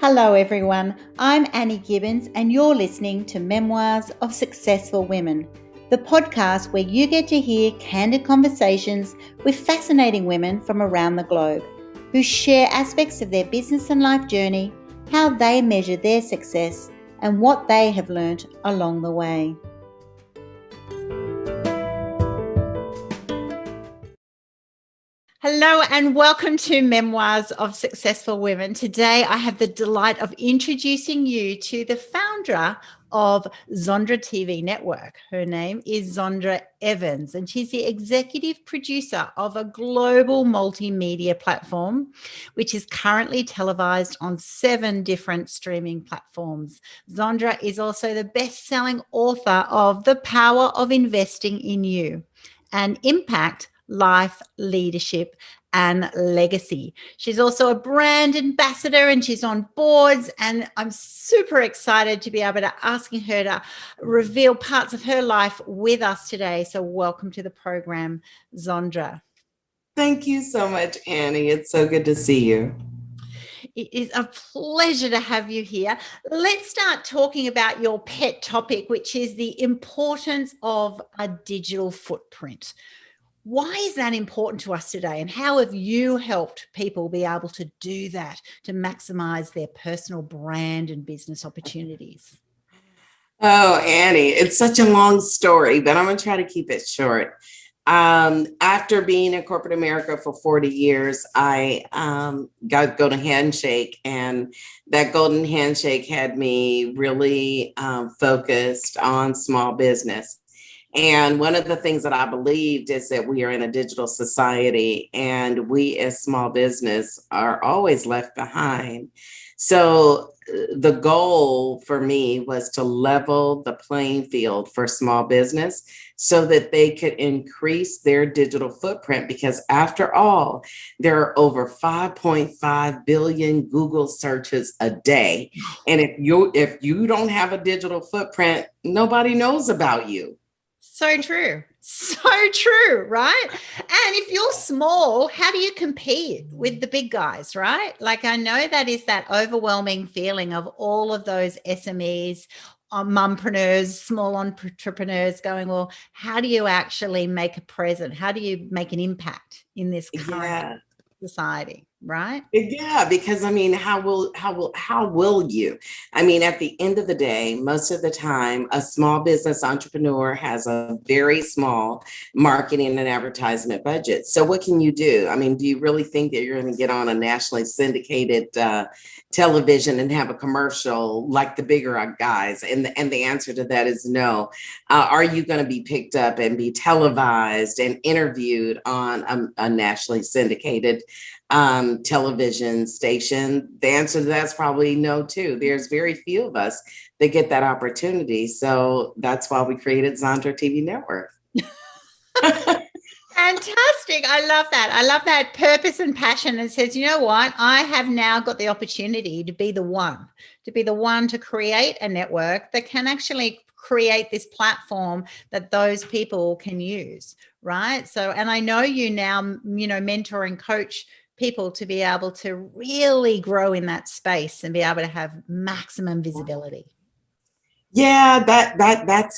Hello everyone, I'm Annie Gibbins and you're listening to Memoirs of Successful Women, the podcast where you get to hear candid conversations with fascinating women from around the globe who share aspects of their business and life journey, how they measure their success and what they have learnt along the way. Hello and welcome to Memoirs of Successful Women. Today I have the delight of introducing you to the founder of Zondra TV Network. Her name is Zondra Evans and she's the executive producer of a global multimedia platform which is currently televised on 7 different streaming platforms. Zondra is also the best-selling author of The Power of Investing in You and Impact, Life, Leadership and Legacy. She's also a brand ambassador and she's on boards, and I'm super excited to be able to asking her to reveal parts of her life with us today. So welcome to the program, Zondra. Thank you so much, Annie. It's so good to see you. It is a pleasure to have you here. Let's start talking about your pet topic, which is the importance of a digital footprint. Why is that important to us today? And how have you helped people be able to do that to maximize their personal brand and business opportunities? Oh, Annie, it's such a long story, but I'm going to try to keep it short. After being in corporate America for 40 years, I got golden handshake, and that golden handshake had me really focused on small business. And one of the things that I believed is that we are in a digital society and we as small business are always left behind. So the goal for me was to level the playing field for small business so that they could increase their digital footprint, because after all, there are over 5.5 billion Google searches a day. And if you don't have a digital footprint, nobody knows about you. So true. So true, right? And if you're small, how do you compete with the big guys, right? Like, I know that is that overwhelming feeling of all of those SMEs, mumpreneurs, small entrepreneurs going, well, how do you actually make a present? How do you make an impact in this current society, right? Yeah, because I mean, how will you? I mean, at the end of the day, most of the time, a small business entrepreneur has a very small marketing and advertisement budget. So what can you do? I mean, do you really think that you're going to get on a nationally syndicated television and have a commercial like the bigger guys? And the answer to that is no. Are you going to be picked up and be televised and interviewed on a nationally syndicated television station? The answer to that's probably no too. There's very few of us that get that opportunity. So that's why we created Zondra TV Network. Fantastic. I love that. I love that purpose and passion. It says, you know what? I have now got the opportunity to be the one to create a network that can actually create this platform that those people can use, right? So, and I know you now, mentor and coach people to be able to really grow in that space and be able to have maximum visibility. Yeah, that's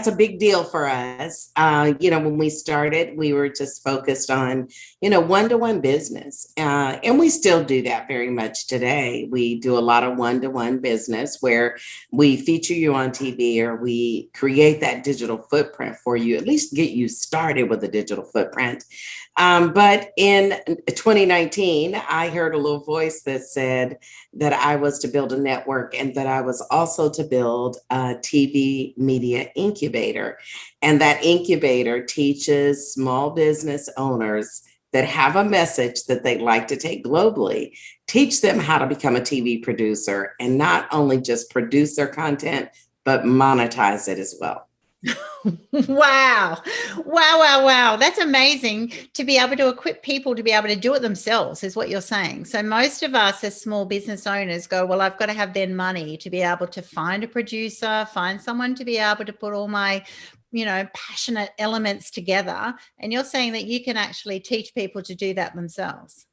a big deal for us. When we started, we were just focused on, one-to-one business. And we still do that very much today. We do a lot of one-to-one business where we feature you on TV, or we create that digital footprint for you, at least get you started with a digital footprint. But in 2019, I heard a little voice that said that I was to build a network and that I was also to build a TV media incubator. And that incubator teaches small business owners that have a message that they'd like to take globally, teach them how to become a TV producer and not only just produce their content, but monetize it as well. Wow. Wow. That's amazing to be able to equip people to be able to do it themselves, is what you're saying. So most of us as small business owners go, well, I've got to have then money to be able to find a producer, find someone to be able to put all my, passionate elements together. And you're saying that you can actually teach people to do that themselves.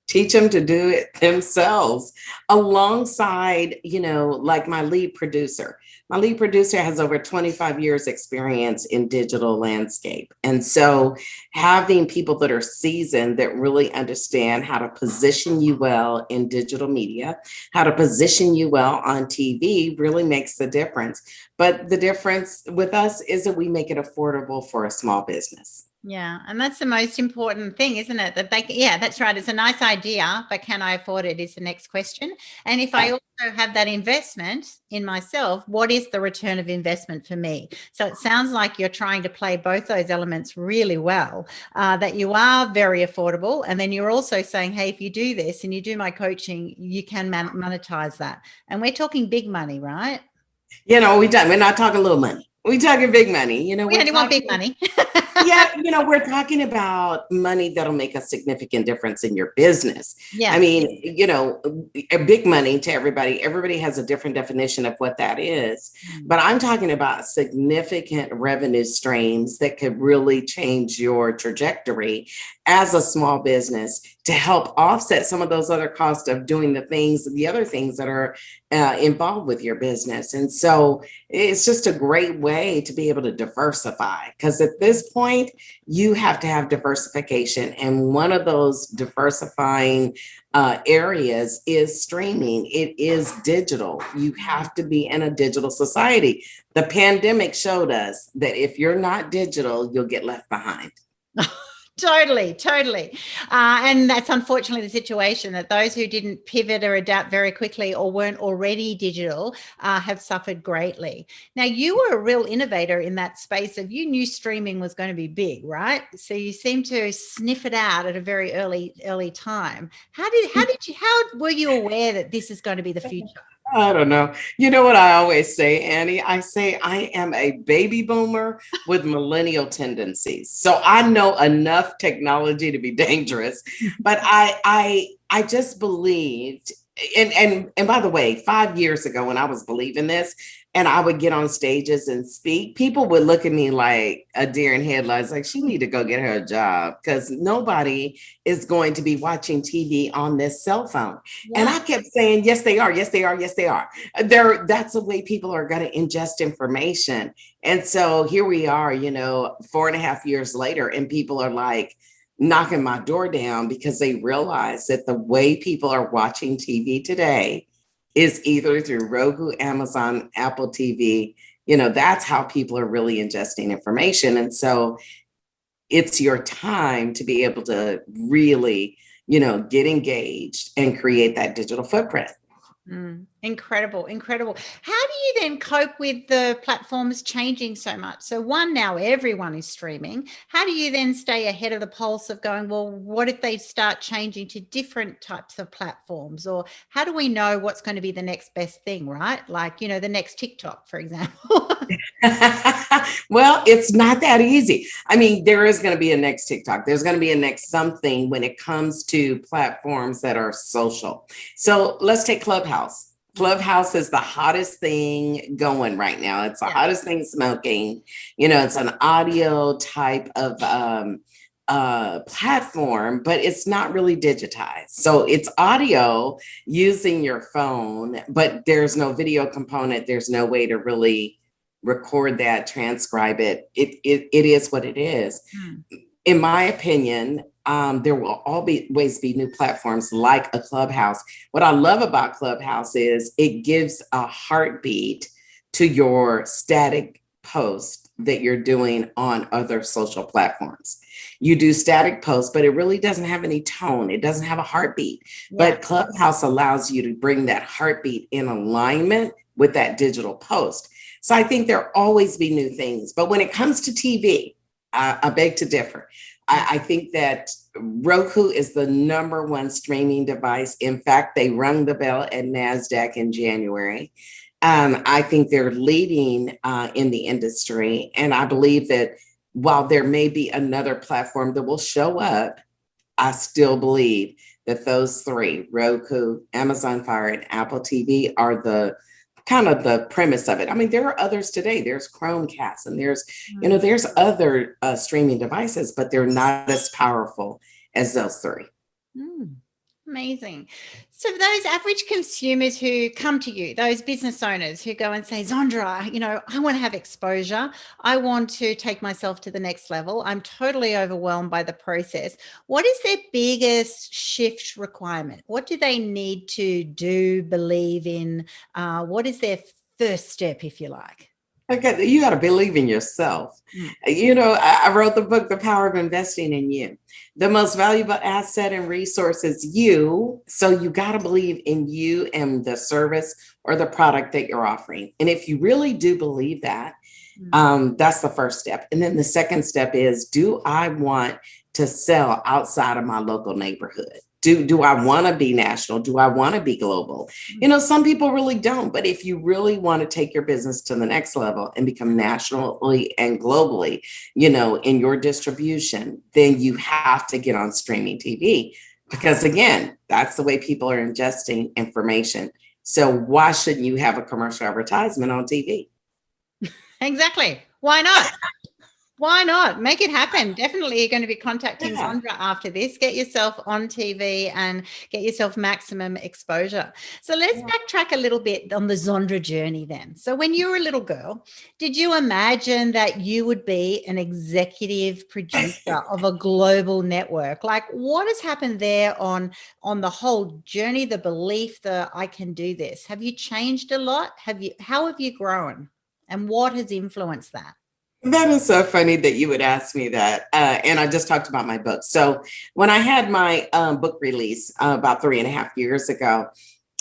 teach them to do it themselves alongside, like my lead producer. My lead producer has over 25 years experience in digital landscape. And so having people that are seasoned that really understand how to position you well in digital media, how to position you well on TV really makes the difference. But the difference with us is that we make it affordable for a small business. Yeah. And that's the most important thing, isn't it? That yeah, that's right. It's a nice idea, but can I afford it is the next question. And if I also have that investment in myself, what is the return of investment for me? So it sounds like you're trying to play both those elements really well, that you are very affordable. And then you're also saying, hey, if you do this and you do my coaching, you can monetize that. And we're talking big money, right? We're not talking little money. We're talking big money. We only want big money. Yeah, we're talking about money that'll make a significant difference in your business. Yeah. I mean, a big money to everybody. Everybody has a different definition of what that is. But I'm talking about significant revenue streams that could really change your trajectory as a small business to help offset some of those other costs of doing the other things that are involved with your business. And so it's just a great way to be able to diversify, because at this point, you have to have diversification. And one of those diversifying areas is streaming. It is digital. You have to be in a digital society. The pandemic showed us that if you're not digital, you'll get left behind. Totally. And that's unfortunately the situation, that those who didn't pivot or adapt very quickly or weren't already digital have suffered greatly. Now, you were a real innovator in that space of, you knew streaming was going to be big, right? So you seem to sniff it out at a very early time. How were you aware that this is going to be the future? I don't know. You know what I always say, Annie? I say I am a baby boomer with millennial tendencies. So I know enough technology to be dangerous, but I just believed, and by the way, 5 years ago when I was believing this, and I would get on stages and speak, people would look at me like a deer in headlights, like she need to go get her a job, because nobody is going to be watching TV on this cell phone. Yeah. And I kept saying, yes, they are. Yes, they are. Yes, they are. That's the way people are going to ingest information. And so here we are, 4.5 years later, and people are like knocking my door down because they realize that the way people are watching TV today is either through Roku, Amazon, Apple TV. That's how people are really ingesting information. And so it's your time to be able to really, get engaged and create that digital footprint. Incredible. How do you then cope with the platforms changing so much? So now everyone is streaming. How do you then stay ahead of the pulse of going, well, what if they start changing to different types of platforms? Or how do we know what's going to be the next best thing, right? Like, the next TikTok, for example. Well, it's not that easy. I mean, there is going to be a next TikTok. There's going to be a next something when it comes to platforms that are social. So let's take Clubhouse. Clubhouse is the hottest thing going right now. It's the hottest thing smoking. It's an audio type of platform, but it's not really digitized. So it's audio using your phone, but there's no video component. There's no way to really record that, transcribe it. It is what it is. In my opinion, there will always be new platforms like a Clubhouse. What I love about Clubhouse is it gives a heartbeat to your static post that you're doing on other social platforms. You do static posts, but it really doesn't have any tone. It doesn't have a heartbeat. Yeah. But Clubhouse allows you to bring that heartbeat in alignment with that digital post. So I think there'll always be new things. But when it comes to TV, I beg to differ. I think that Roku is the number one streaming device. In fact, they rung the bell at NASDAQ in January. I think they're leading in the industry. And I believe that while there may be another platform that will show up, I still believe that those three, Roku, Amazon Fire, and Apple TV, are the kind of the premise of it. I mean, there are others today. There's Chromecast and there's other streaming devices, but they're not as powerful as those three. Amazing. So for those average consumers who come to you, those business owners who go and say, Zondra, I want to have exposure. I want to take myself to the next level. I'm totally overwhelmed by the process. What is their biggest shift requirement? What do they need to do, believe in? What is their first step, if you like? Okay, you got to believe in yourself. I wrote the book, The Power of Investing in You. The most valuable asset and resource is you. So you got to believe in you and the service or the product that you're offering. And if you really do believe that, that's the first step. And then the second step is, do I want to sell outside of my local neighborhood? Do I want to be national? Do I want to be global? Some people really don't. But if you really want to take your business to the next level and become nationally and globally, in your distribution, then you have to get on streaming TV. Because again, that's the way people are ingesting information. So why shouldn't you have a commercial advertisement on TV? Exactly. Why not? Why not? Make it happen. Definitely you're going to be contacting Zondra after this. Get yourself on TV and get yourself maximum exposure. So let's backtrack a little bit on the Zondra journey then. So when you were a little girl, did you imagine that you would be an executive producer of a global network? Like, what has happened there on the whole journey, the belief that I can do this? Have you changed a lot? How have you grown? And what has influenced that? That is so funny that you would ask me that. And I just talked about my book. So when I had my book release about 3.5 years ago,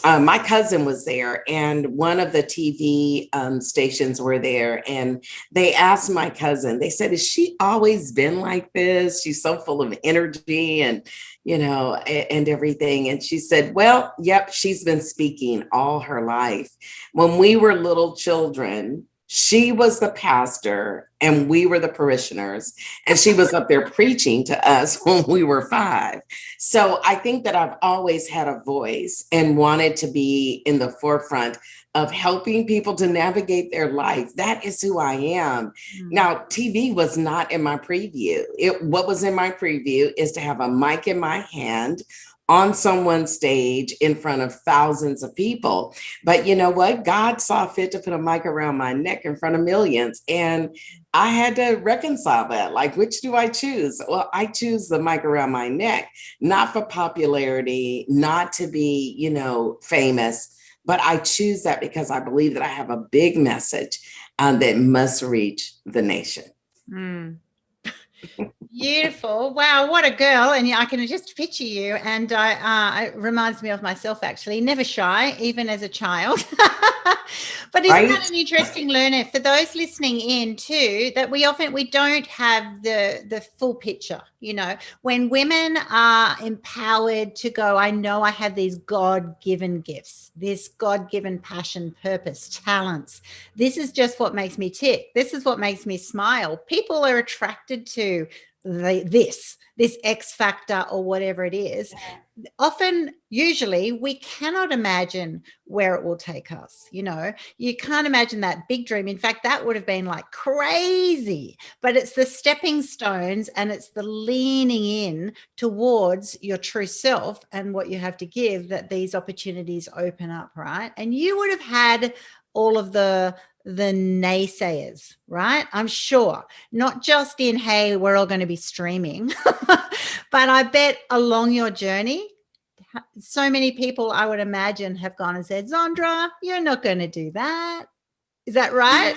my cousin was there and one of the TV stations were there. And they asked my cousin, they said, has she always been like this? She's so full of energy and, and everything. And she said, well, yep, she's been speaking all her life. When we were little children, she was the pastor and we were the parishioners, and she was up there preaching to us when we were 5. So I think that I've always had a voice and wanted to be in the forefront of helping people to navigate their life. That is who I am. Now, TV was not in my preview. What was in my preview is to have a mic in my hand on someone's stage in front of thousands of people. But you know what? God saw fit to put a mic around my neck in front of millions. And I had to reconcile that. Like, which do I choose? Well, I choose the mic around my neck, not for popularity, not to be, famous, but I choose that because I believe that I have a big message that must reach the nation. Beautiful. Wow, what a girl. And I can just picture you. And it reminds me of myself, actually. Never shy, even as a child. But isn't that an interesting learner for those listening in too, that we don't have the full picture, when women are empowered to go, I know I have these God-given gifts, this God-given passion, purpose, talents. This is just what makes me tick. This is what makes me smile. People are attracted to this X factor or whatever it is. Often, usually, we cannot imagine where it will take us. You can't imagine that big dream. In fact, that would have been like crazy, but it's the stepping stones and it's the leaning in towards your true self and what you have to give that these opportunities open up, right? And you would have had all of the naysayers, right? I'm sure, not just in, hey, we're all going to be streaming, but I bet along your journey, so many people I would imagine have gone and said, Zondra, you're not going to do that. Is that right?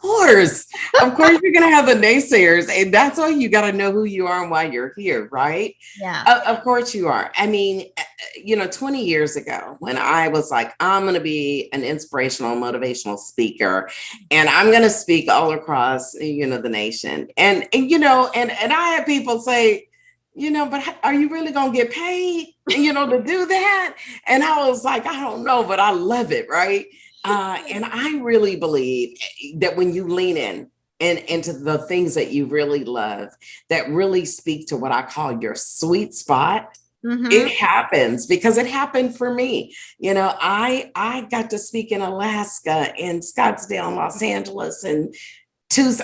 Of course, you're going to have the naysayers, and that's why you got to know who you are and why you're here, right? Yeah. Of course you are. I mean, 20 years ago, when I was like, I'm going to be an inspirational, motivational speaker, and I'm going to speak all across, the nation, and I had people say, but are you really going to get paid, to do that? And I was like, I don't know, but I love it, right? And I really believe that when you lean in and into the things that you really love, that really speak to what I call your sweet spot, it happens, because it happened for me. I got to speak in Alaska, in Scottsdale, Los Angeles, and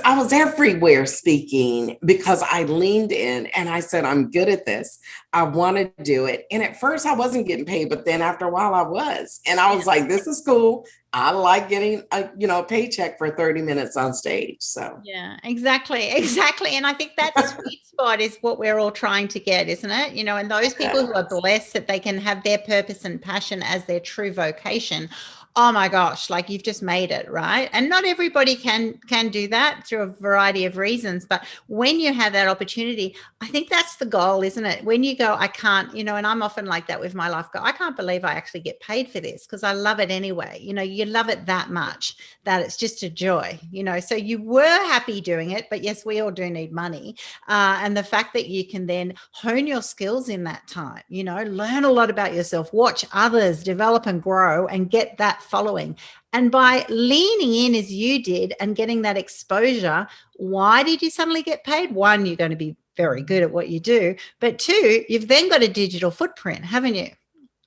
I was everywhere speaking because I leaned in and I said, I'm good at this. I want to do it. And at first I wasn't getting paid, but then after a while I was. And I was like, this is cool. I like getting a paycheck for 30 minutes on stage. So yeah, exactly. And I think that sweet spot is what we're all trying to get, isn't it? And those people who are blessed that they can have their purpose and passion as their true vocation. Oh my gosh, like you've just made it, right? And not everybody can do that through a variety of reasons. But when you have that opportunity, I think that's the goal, isn't it? When you go, I can't, and I'm often like that with my life, go, I can't believe I actually get paid for this because I love it anyway. You love it that much that it's just a joy, so you were happy doing it, but yes, we all do need money. And the fact that you can then hone your skills in that time, learn a lot about yourself, watch others develop and grow and get that following. And by leaning in as you did and getting that exposure, why did you suddenly get paid? One, you're going to be very good at what you do. But two, you've then got a digital footprint, haven't you?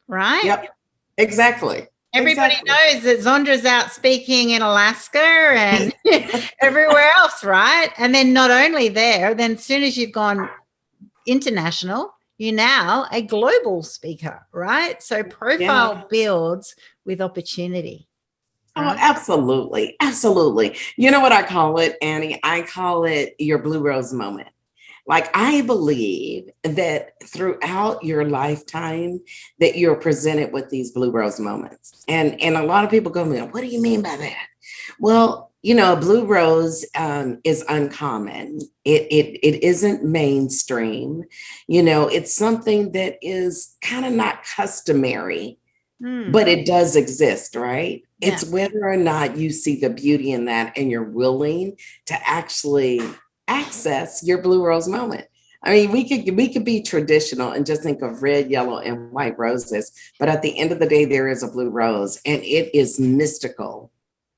Right? Yep, exactly. Everybody knows that Zondra's out speaking in Alaska and everywhere else, right? And then not only there, then as soon as you've gone international, you're now a global speaker, right? So profile builds with opportunity. Oh, absolutely. Absolutely. You know what I call it, Annie? I call it your blue rose moment. Like, I believe that throughout your lifetime that you're presented with these blue rose moments. And a lot of people go, what do you mean by that? Well, blue rose is uncommon. It isn't mainstream. It's something that is kind of not customary, but it does exist, right? Yeah. It's whether or not you see the beauty in that and you're willing to actually access your blue rose moment. I mean, we could be traditional and just think of red, yellow, and white roses, but at the end of the day, there is a blue rose, and it is mystical.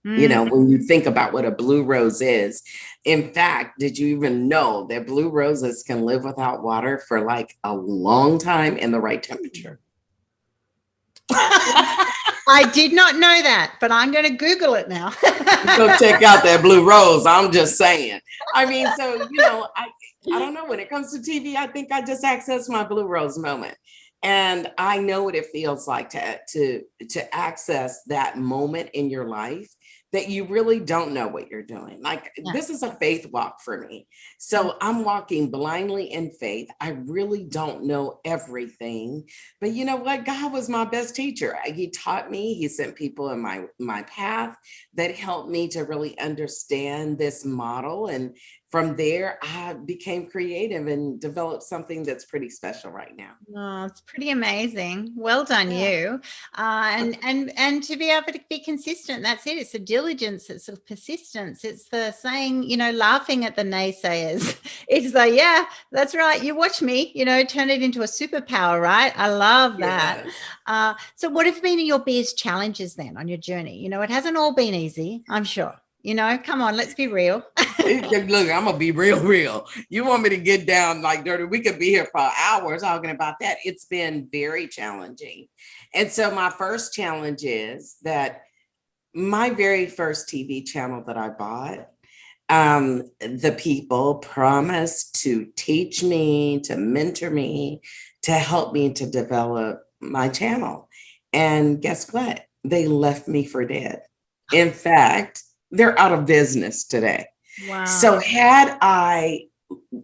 When you think about what a blue rose is. In fact, did you even know that blue roses can live without water for like a long time in the right temperature? I did not know that, but I'm going to Google it now. Go check out that blue rose. I'm just saying. I mean, so, I don't know. When it comes to TV, I think I just access my blue rose moment. And I know what it feels like to access that moment in your life that you really don't know what you're doing. Like, this is a faith walk for me. So I'm walking blindly in faith. I really don't know everything, but you know what? God was my best teacher. He taught me, he sent people in my path that helped me to really understand this model. And from there, I became creative and developed something that's pretty special right now. Oh, it's pretty amazing. Well done, you. And to be able to be consistent, that's it. It's the diligence, it's the persistence, it's the saying, laughing at the naysayers. It's like, yeah, that's right. You watch me, turn it into a superpower, right? I love that. Yes. So what have been your biggest challenges then on your journey? It hasn't all been easy, I'm sure. Come on, let's be real. Look, I'm gonna be real. You want me to get down like dirty? We could be here for hours talking about that. It's been very challenging. And so my first challenge is that my very first TV channel that I bought, the people promised to teach me, to mentor me, to help me to develop my channel. And guess what? They left me for dead. In fact, they're out of business today. Wow. So had I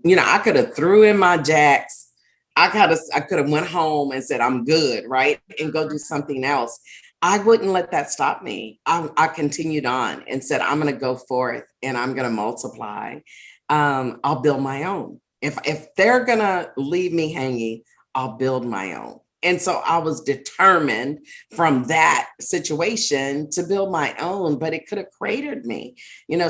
could have threw in my jacks. I could have went home and said, I'm good, right? And go do something else. I wouldn't let that stop me. I continued on and said, I'm going to go forth and I'm going to multiply. I'll build my own. If they're going to leave me hanging, I'll build my own. And so I was determined from that situation to build my own, but it could have cratered me,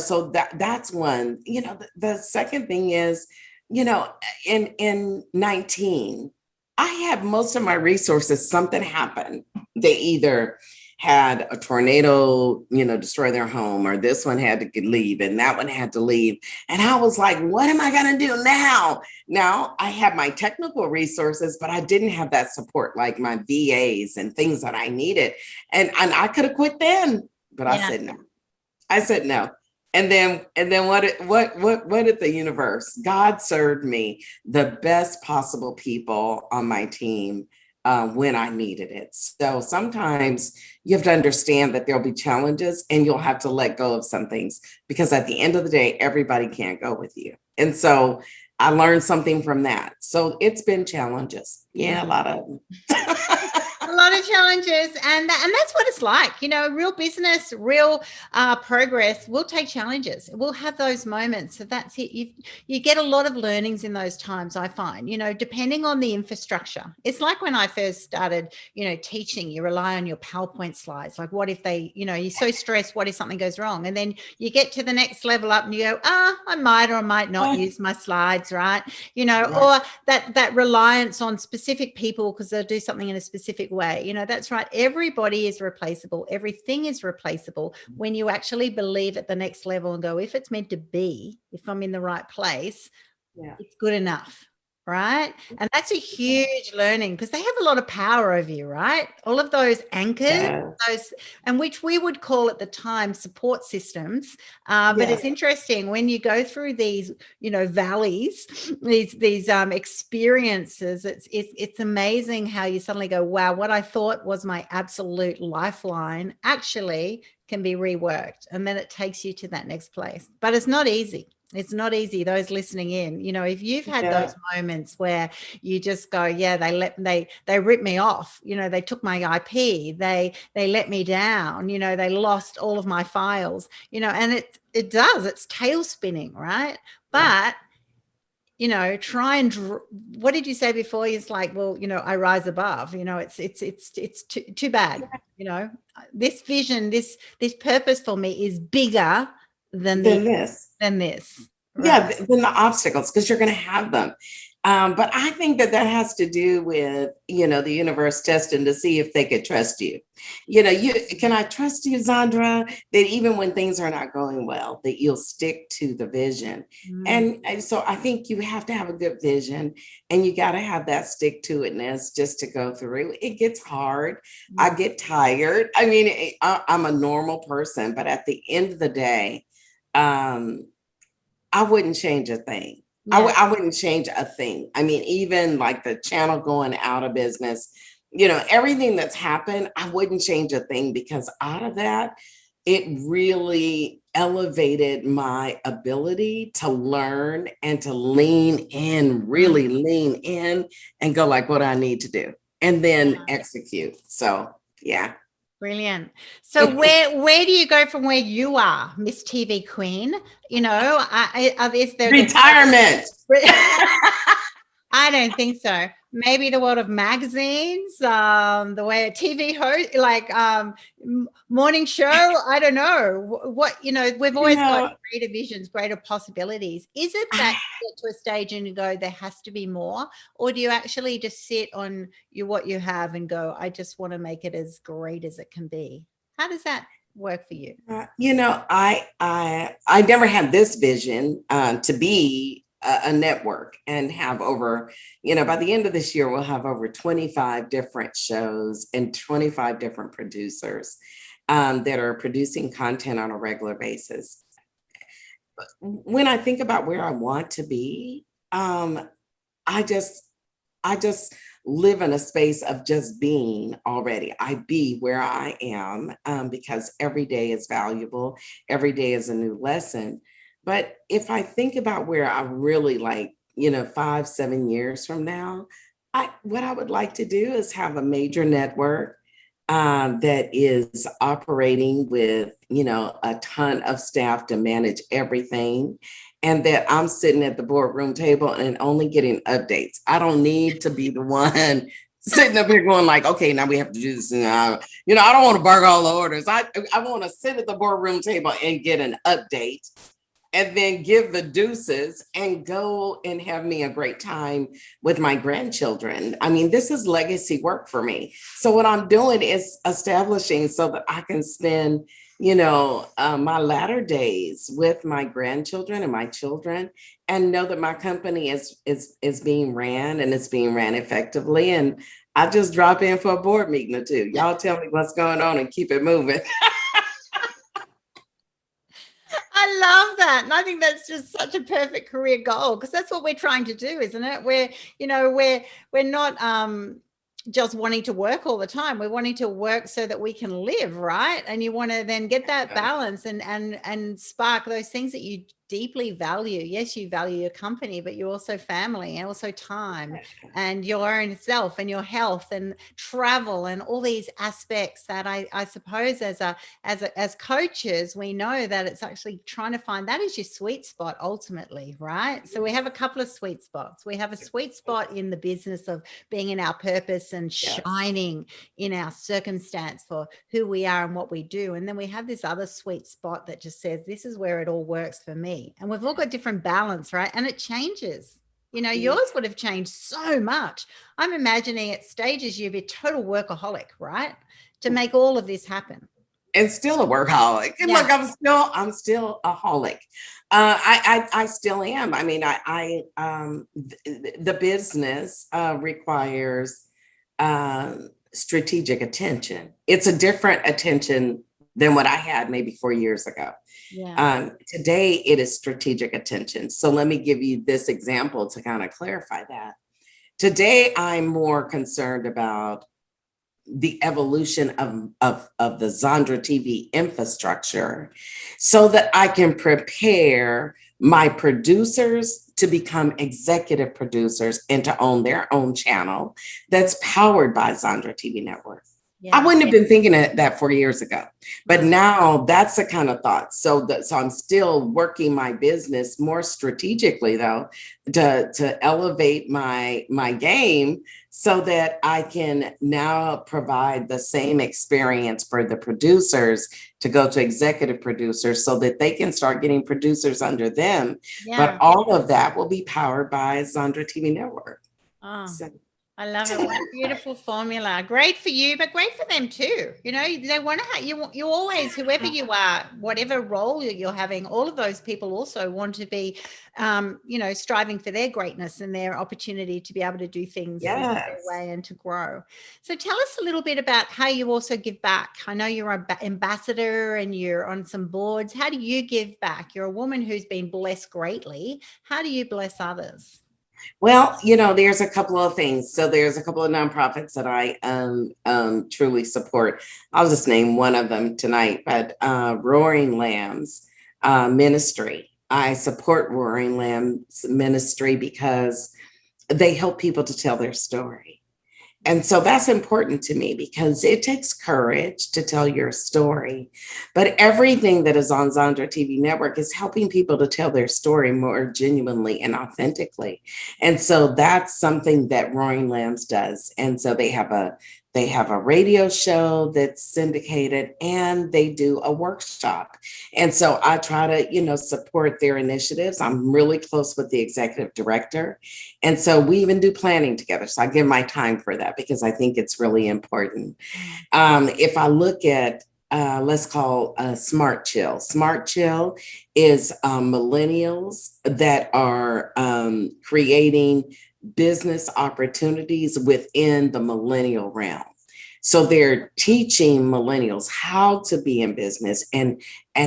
so that's one. The second thing is, in 19, I had most of my resources. Something happened. They either had a tornado, destroy their home, or this one had to leave and that one had to leave. And I was like, what am I going to do now? Now I have my technical resources, but I didn't have that support, like my VAs and things that I needed. And I could have quit then, but I said no. And then what did the universe? God served me the best possible people on my team when I needed it. So sometimes you have to understand that there'll be challenges and you'll have to let go of some things, because at the end of the day, everybody can't go with you. And so I learned something from that. So it's been challenges. Yeah, a lot of them. A lot of challenges, and that's what it's like. Real business, real progress will take challenges. We'll have those moments. So that's it. You get a lot of learnings in those times, I find, depending on the infrastructure. It's like when I first started, teaching, you rely on your PowerPoint slides. Like, what if they, you're so stressed, what if something goes wrong? And then you get to the next level up and you go, I might or I might not use my slides, right? Or that reliance on specific people because they'll do something in a specific way. That's right. Everybody is replaceable. Everything is replaceable when you actually believe at the next level and go, if it's meant to be, if I'm in the right place, it's good enough. Right. And that's a huge learning, because they have a lot of power over you, right? All of those anchors, those, and which we would call at the time support systems. But it's interesting when you go through these, valleys, these experiences. It's amazing how you suddenly go, wow, what I thought was my absolute lifeline actually can be reworked, and then it takes you to that next place. But it's not easy. It's not easy. Those listening in, if you've had those moments where you just go, they ripped me off, they took my IP, they let me down, they lost all of my files, and it does, it's tail spinning, right? But try and what did you say before? It's like, well, I rise above. It's too bad. This vision, this purpose for me is bigger than this. Right. Than the obstacles, because you're going to have them. But I think that has to do with, the universe testing to see if they could trust you. Can I trust you, Zondra, that even when things are not going well, that you'll stick to the vision. And so I think you have to have a good vision, and you got to have that stick to itness just to go through. It gets hard. I get tired. I mean, I'm a normal person, but at the end of the day, I wouldn't change a thing. I wouldn't change a thing. I mean, even like the channel going out of business, everything that's happened, I wouldn't change a thing, because out of that, it really elevated my ability to learn and to really lean in and go like, what do I need to do? And then execute. So, yeah. Brilliant. So where do you go from where you are, Miss TV Queen? Is there retirement? I don't think so. Maybe the world of magazines, the way a TV host, like morning show. I don't know what, we've always got greater visions, greater possibilities. Is it that you get to a stage and you go, there has to be more? Or do you actually just sit on what you have and go, I just want to make it as great as it can be? How does that work for you? I never had this vision to be a network and have over, by the end of this year, we'll have over 25 different shows and 25 different producers that are producing content on a regular basis. When I think about where I want to be, I just live in a space of just being already. I be where I am because every day is valuable. Every day is a new lesson. But if I think about where I really 5-7 years from now, what I would like to do is have a major network that is operating with, a ton of staff to manage everything. And that I'm sitting at the boardroom table and only getting updates. I don't need to be the one sitting up here going like, okay, now we have to do this. And, I don't want to bark all the orders. I want to sit at the boardroom table and get an update, and then give the deuces and go and have me a great time with my grandchildren. I mean, this is legacy work for me. So what I'm doing is establishing so that I can spend, my latter days with my grandchildren and my children, and know that my company is being ran, and it's being ran effectively. And I just drop in for a board meeting or two. Y'all tell me what's going on and keep it moving. I love that. And I think that's just such a perfect career goal, because that's what we're trying to do, isn't it? We're not just wanting to work all the time. We're wanting to work so that we can live, right? And you want to then get that balance and spark those things that you deeply value. Yes, you value your company, but you also family and also time and your own self and your health and travel and all these aspects that I suppose as coaches, we know that it's actually trying to find that is your sweet spot ultimately, right? So we have a couple of sweet spots. We have a sweet spot in the business of being in our purpose and shining in our circumstance for who we are and what we do. And then we have this other sweet spot that just says, this is where it all works for me. And we've all got different balance, right? And it changes. Yours would have changed so much. I'm imagining at stages you'd be a total workaholic, right? To make all of this happen. And still a workaholic. And look, I'm still a holic. I still am. I mean, the business requires strategic attention. It's a different attention than what I had maybe 4 years ago. Today, it is strategic attention. So let me give you this example to kind of clarify that. Today, I'm more concerned about the evolution of the Zondra TV infrastructure so that I can prepare my producers to become executive producers and to own their own channel that's powered by Zondra TV Network. I wouldn't have been thinking of that 4 years ago, but now that's the kind of thought. So I'm still working my business more strategically, though, to elevate my game so that I can now provide the same experience for the producers to go to executive producers so that they can start getting producers under them. But all of that will be powered by Zondra TV Network. I love it. What a beautiful formula. Great for you, but great for them too. They want to have you always, whoever you are, whatever role you're having, all of those people also want to be, striving for their greatness and their opportunity to be able to do things their way and to grow. So tell us a little bit about how you also give back. I know you're an ambassador and you're on some boards. How do you give back? You're a woman who's been blessed greatly. How do you bless others? Well, there's a couple of things. So there's a couple of nonprofits that I truly support. I'll just name one of them tonight, but Roaring Lambs Ministry. I support Roaring Lambs Ministry because they help people to tell their story. And so that's important to me because it takes courage to tell your story. But everything that is on Zondra TV Network is helping people to tell their story more genuinely and authentically. And so that's something that Roaring Lambs does. And so they have a radio show that's syndicated and they do a workshop. And so I try to, support their initiatives. I'm really close with the executive director. And so we even do planning together. So I give my time for that because I think it's really important. If I look at, let's call Smart Chill. Smart Chill is millennials that are creating business opportunities within the millennial realm. So they're teaching millennials how to be in business and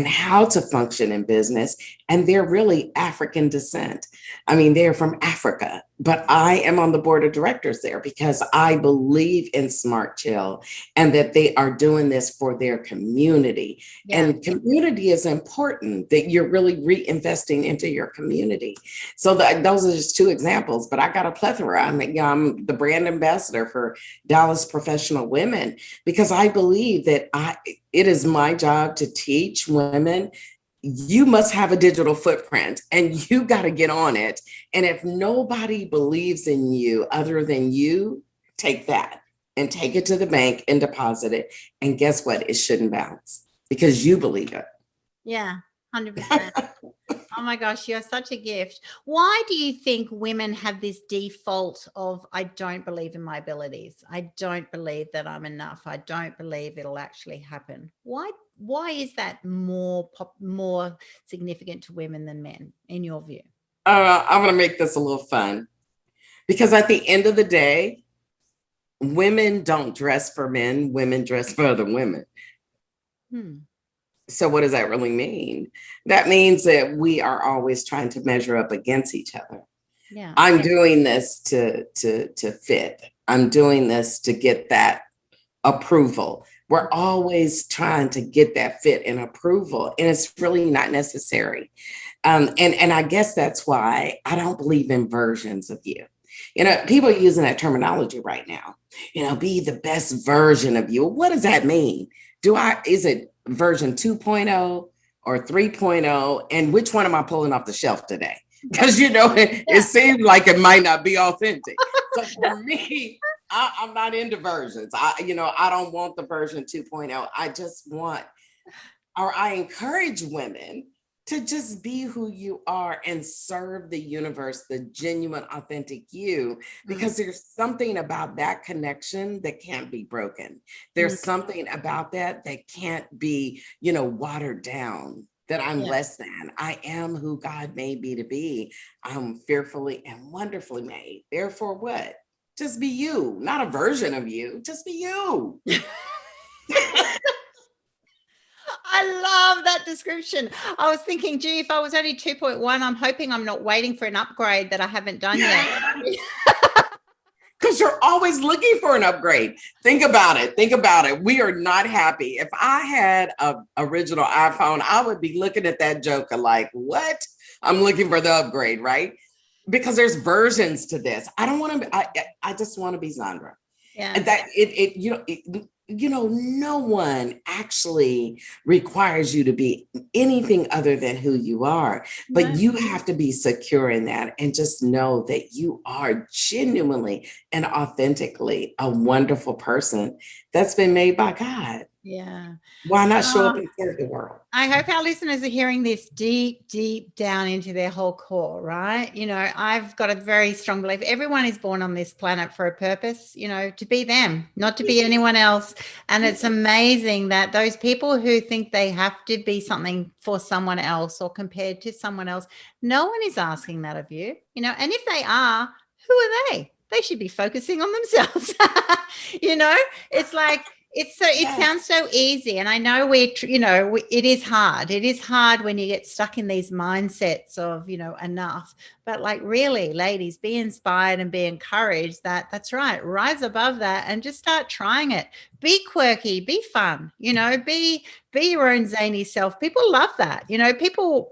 how to function in business. And they're really African descent. I mean, they're from Africa, but I am on the board of directors there because I believe in Smart Chill and that they are doing this for their community. And community is important, that you're really reinvesting into your community. So those are just two examples, but I got a plethora. I'm the brand ambassador for Dallas Professional Women because I believe that it is my job to teach women you must have a digital footprint and you got to get on it. And if nobody believes in you other than you, take that and take it to the bank and deposit it. And guess what? It shouldn't bounce because you believe it. Yeah, 100%. Oh my gosh, you're such a gift. Why do you think women have this default of, I don't believe in my abilities. I don't believe that I'm enough. I don't believe it'll actually happen. Why is that more significant to women than men, in your view? I'm going to make this a little fun because at the end of the day, women don't dress for men. Women dress for other women. So what does that really mean? That means that we are always trying to measure up against each other. Yeah. I'm doing this to fit. I'm doing this to get that approval. We're always trying to get that fit and approval, and it's really not necessary. And I guess that's why I don't believe in versions of you. You know, people are using that terminology right now. You know, be the best version of you. What does that mean? Is it version 2.0 or 3.0? And which one am I pulling off the shelf today? Because, you know, it seems like it might not be authentic. So for me, I'm not into versions. I don't want the version 2.0. I just want, or I encourage women to just be who you are and serve the universe, the genuine, authentic you, because there's something about that connection that can't be broken. There's something about that can't be, watered down, that I'm less than. I am who God made me to be. I'm fearfully and wonderfully made. Therefore, what? Just be you, not a version of you. Just be you. I love that description. I was thinking, gee, if I was only 2.1, I'm hoping I'm not waiting for an upgrade that I haven't done yet. Because you're always looking for an upgrade. Think about it. We are not happy. If I had an original iPhone, I would be looking at that joker like, what? I'm looking for the upgrade, right? Because there's versions to this. I don't want to, I just want to be Zondra. Yeah. And that no one actually requires you to be anything other than who you are, but you have to be secure in that and just know that you are genuinely and authentically a wonderful person that's been made by God. Yeah. Why not show up and serve the world? I hope our listeners are hearing this deep, deep down into their whole core, right? I've got a very strong belief everyone is born on this planet for a purpose, to be them, not to be anyone else. And it's amazing that those people who think they have to be something for someone else or compared to someone else, no one is asking that of you, and if they are, who are they? They should be focusing on themselves. It's like, it sounds so easy. And I know it is hard. It is hard when you get stuck in these mindsets of, enough, but like really, ladies, be inspired and be encouraged that's right. Rise above that and just start trying it. Be quirky, be fun, be your own zany self. People love that. People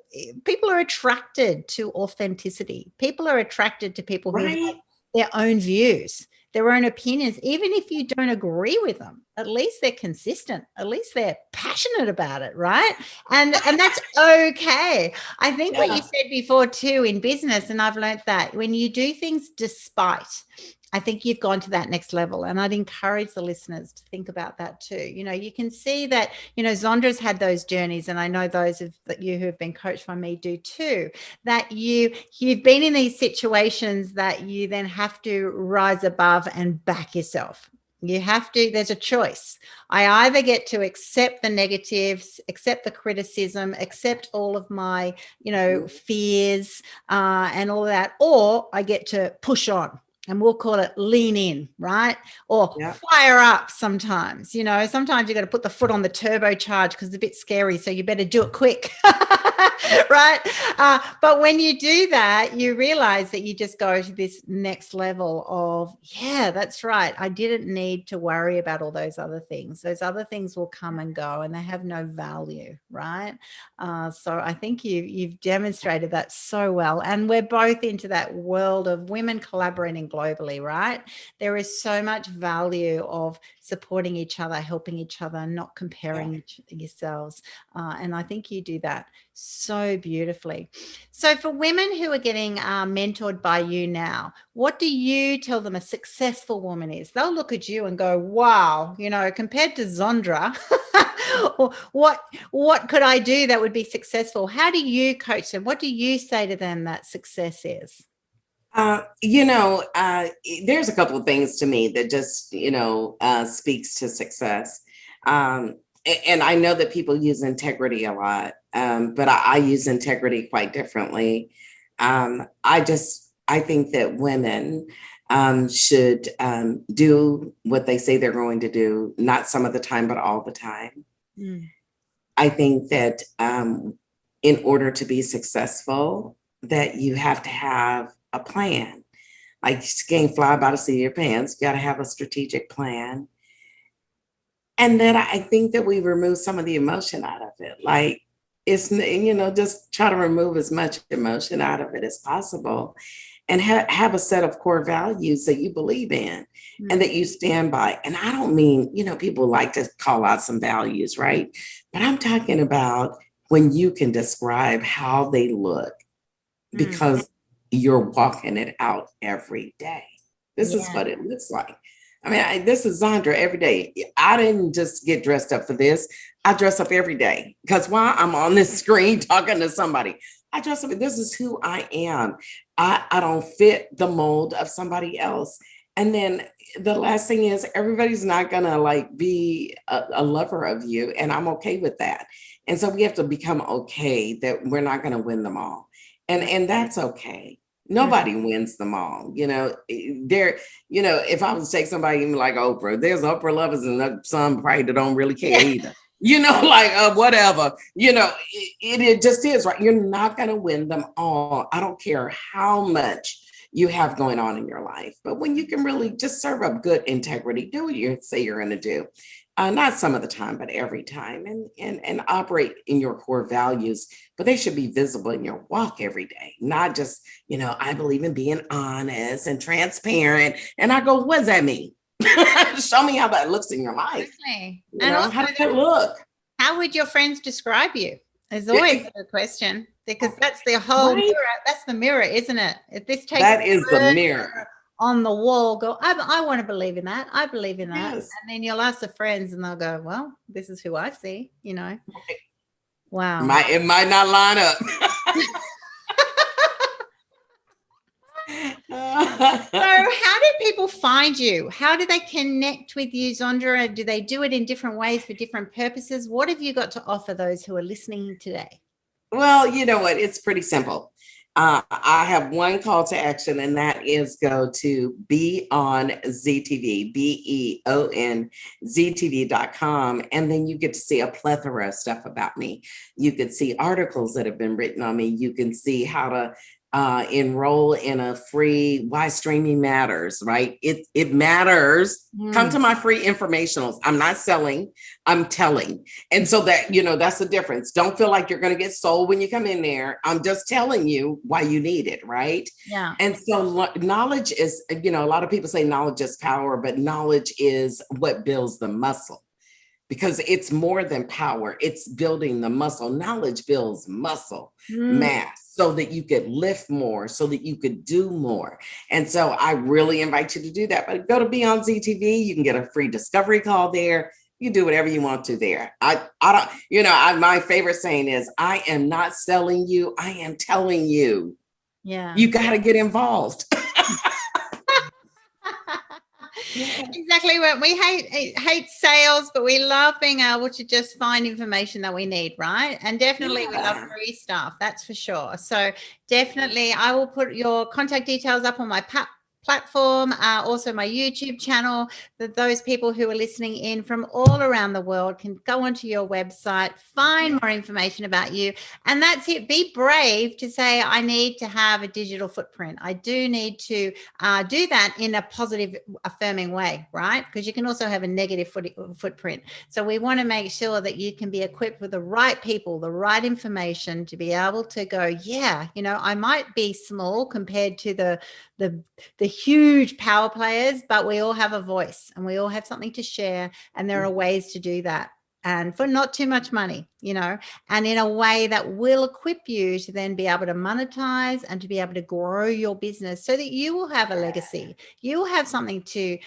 are attracted to authenticity. People are attracted to people who have their own views, their own opinions, even if you don't agree with them. At least they're consistent. At least they're passionate about it, right? And that's okay. I think what you said before too in business, and I've learned that when you do things despite, I think you've gone to that next level. And I'd encourage the listeners to think about that too. You can see that, Zondra's had those journeys, and I know those of you who have been coached by me do too, that you've been in these situations that you then have to rise above and back yourself. You have to, there's a choice. I either get to accept the negatives, accept the criticism, accept all of my, fears and all of that, or I get to push on. And we'll call it lean in, right? Or fire up sometimes. Sometimes you got to put the foot on the turbocharge because it's a bit scary. So you better do it quick, right? But when you do that, you realize that you just go to this next level of, that's right. I didn't need to worry about all those other things. Those other things will come and go and they have no value, right? So I think you've demonstrated that so well. And we're both into that world of women collaborating globally, right? There is so much value of supporting each other, helping each other, not comparing yourselves. And I think you do that so beautifully. So for women who are getting mentored by you now, what do you tell them a successful woman is? They'll look at you and go, wow, compared to Zondra, what could I do that would be successful? How do you coach them? What do you say to them that success is? There's a couple of things to me that just, speaks to success. And I know that people use integrity a lot, but I use integrity quite differently. I think that women should do what they say they're going to do, not some of the time, but all the time. I think that in order to be successful, that you have to have a plan. Like you can't fly by the seat of your pants. You got to have a strategic plan. And then I think that we remove some of the emotion out of it. Like it's, just try to remove as much emotion out of it as possible and have a set of core values that you believe in and that you stand by. And I don't mean, people like to call out some values, right? But I'm talking about when you can describe how they look because you're walking it out every day. This is what it looks like. I mean, this is Zondra every day. I didn't just get dressed up for this. I dress up every day because while I'm on this screen talking to somebody, I dress up. This is who I am. I don't fit the mold of somebody else. And then the last thing is everybody's not going to be a lover of you. And I'm okay with that. And so we have to become okay that we're not going to win them all. And that's okay. Nobody wins them all. If I was to take somebody even like Oprah, there's Oprah lovers and some probably that don't really care either. Whatever, it just is, right? You're not going to win them all. I don't care how much you have going on in your life, but when you can really just serve up good integrity, do what you say you're going to do. Not some of the time, but every time, and operate in your core values, but they should be visible in your walk every day, not just, I believe in being honest and transparent. And I go, what does that mean? Show me how that looks in your life. Exactly. How does it look? How would your friends describe you? Is always a question, because that's the whole mirror. That's the mirror, isn't it? If this takes that is the mirror on the wall, go, I want to believe in that. I believe in that. Yes. And then you'll ask the friends and they'll go, well, this is who I see, Wow. It might not line up. So how do people find you? How do they connect with you, Zondra? Do they do it in different ways for different purposes? What have you got to offer those who are listening today? Well, you know what? It's pretty simple. I have one call to action, and that is go to BeOnZTV, BeOnZTV.com. And then you get to see a plethora of stuff about me. You could see articles that have been written on me. You can see how to enroll in a free Why Streaming Matters, right? It matters. Come to my free informationals. I'm not selling, I'm telling. And so that, that's the difference. Don't feel like you're going to get sold when you come in there. I'm just telling you why you need it, right? Yeah. And so knowledge is, a lot of people say knowledge is power, but knowledge is what builds the muscle. Because it's more than power. It's building the muscle. Knowledge builds muscle mass so that you could lift more, so that you could do more. And so I really invite you to do that. But go to BeOnZTV. You can get a free discovery call there. You do whatever you want to there. I don't, my favorite saying is, I am not selling you. I am telling you. Yeah. You got to get involved. Exactly. We hate sales, but we love being able to just find information that we need, right? And definitely we love free stuff, that's for sure. So definitely I will put your contact details up on my platform, also my YouTube channel, that those people who are listening in from all around the world can go onto your website, find more information about you. And that's it. Be brave to say, I need to have a digital footprint. I do need to do that in a positive, affirming way, right? Because you can also have a negative footprint. So we want to make sure that you can be equipped with the right people, the right information to be able to go, yeah, I might be small compared to the huge power players, but we all have a voice and we all have something to share, and there are ways to do that, and for not too much money, and in a way that will equip you to then be able to monetize and to be able to grow your business so that you will have a legacy. You will have something to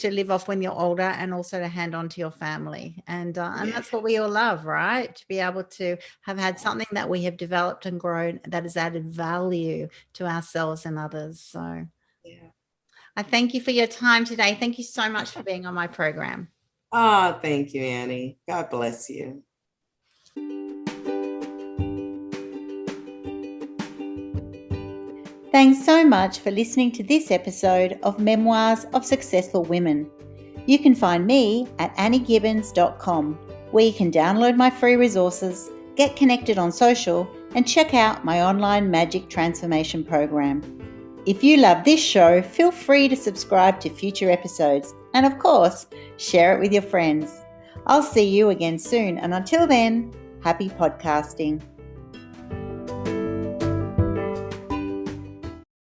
live off when you're older, and also to hand on to your family. And that's what we all love, right? To be able to have had something that we have developed and grown that has added value to ourselves and others. So I thank you for your time today. Thank you so much for being on my program. Oh, thank you, Annie. God bless you. Thanks so much for listening to this episode of Memoirs of Successful Women. You can find me at anniegibbins.com, where you can download my free resources, get connected on social, and check out my online magic transformation program. If you love this show, feel free to subscribe to future episodes and, of course, share it with your friends. I'll see you again soon, and until then, happy podcasting.